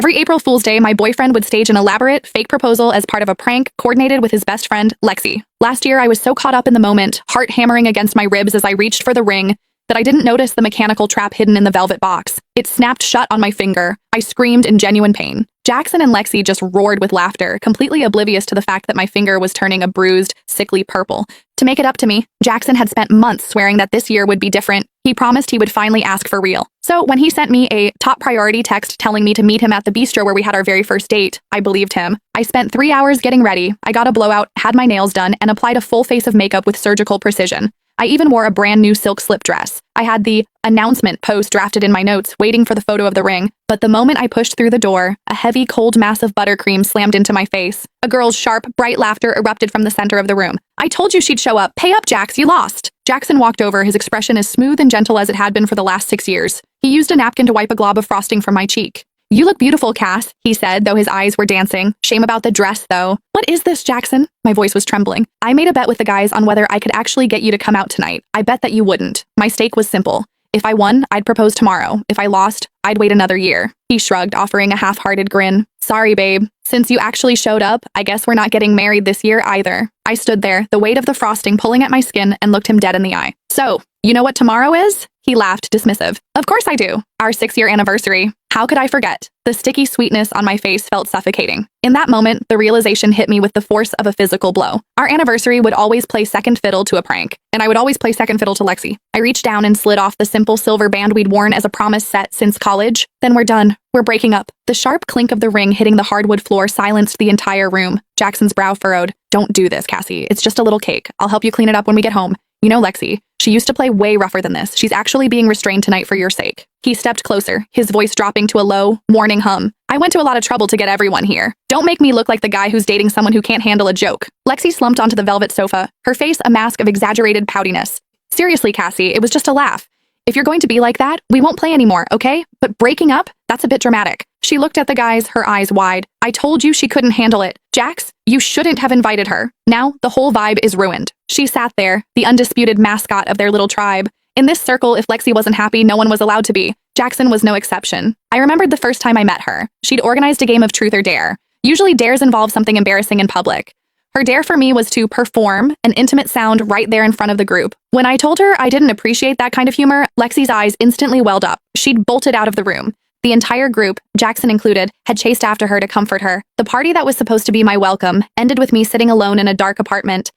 Every April Fool's Day, my boyfriend would stage an elaborate, fake proposal as part of a prank coordinated with his best friend, Lexi. Last year, I was so caught up in the moment, heart hammering against my ribs as I reached for the ring, that I didn't notice the mechanical trap hidden in the velvet box. It snapped shut on my finger. I screamed in genuine pain. Jackson and Lexi just roared with laughter, completely oblivious to the fact that my finger was turning a bruised, sickly purple. To make it up to me, Jackson had spent months swearing that this year would be different. He promised he would finally ask for real. So when he sent me a top priority text telling me to meet him at the bistro where we had our very first date, I believed him. I spent 3 hours getting ready. I got a blowout, had my nails done, and applied a full face of makeup with surgical precision. I even wore a brand new silk slip dress. I had the announcement post drafted in my notes, waiting for the photo of the ring. But the moment I pushed through the door, a heavy, cold mass of buttercream slammed into my face. A girl's sharp, bright laughter erupted from the center of the room. "I told you she'd show up. Pay up, Jax, you lost." Jackson walked over, his expression as smooth and gentle as it had been for the last 6 years. He used a napkin to wipe a glob of frosting from my cheek. "You look beautiful, Cass," he said, though his eyes were dancing. Shame about the dress, though. "What is this, Jackson?" My voice was trembling. "I made a bet with the guys on whether I could actually get you to come out tonight. I bet that you wouldn't. My stake was simple. If I won, I'd propose tomorrow. If I lost, I'd wait another year." He shrugged, offering a half-hearted grin. "Sorry, babe. Since you actually showed up, I guess we're not getting married this year either." I stood there, the weight of the frosting pulling at my skin, and looked him dead in the eye. "So, you know what tomorrow is?" He laughed, dismissive. "Of course I do. Our 6-year anniversary. How could I forget?" The sticky sweetness on my face felt suffocating. In that moment, the realization hit me with the force of a physical blow. Our anniversary would always play second fiddle to a prank, and I would always play second fiddle to Lexi. I reached down and slid off the simple silver band we'd worn as a promise set since college. "Then we're done. We're breaking up." The sharp clink of the ring hitting the hardwood floor silenced the entire room. Jackson's brow furrowed. "Don't do this, Cassie. It's just a little cake. I'll help you clean it up when we get home. You know Lexi. She used to play way rougher than this. She's actually being restrained tonight for your sake." He stepped closer, his voice dropping to a low, warning hum. "I went to a lot of trouble to get everyone here. Don't make me look like the guy who's dating someone who can't handle a joke." Lexi slumped onto the velvet sofa, her face a mask of exaggerated poutiness. "Seriously, Cassie, it was just a laugh. If you're going to be like that, we won't play anymore, okay? But breaking up? That's a bit dramatic." She looked at the guys, her eyes wide. "I told you she couldn't handle it. Jax, you shouldn't have invited her. Now, the whole vibe is ruined." She sat there, the undisputed mascot of their little tribe. In this circle, if Lexi wasn't happy, no one was allowed to be. Jackson was no exception. I remembered the first time I met her. She'd organized a game of truth or dare. Usually dares involve something embarrassing in public. Her dare for me was to perform an intimate sound right there in front of the group. When I told her I didn't appreciate that kind of humor, Lexi's eyes instantly welled up. She'd bolted out of the room. The entire group, Jackson included, had chased after her to comfort her. The party that was supposed to be my welcome ended with me sitting alone in a dark apartment,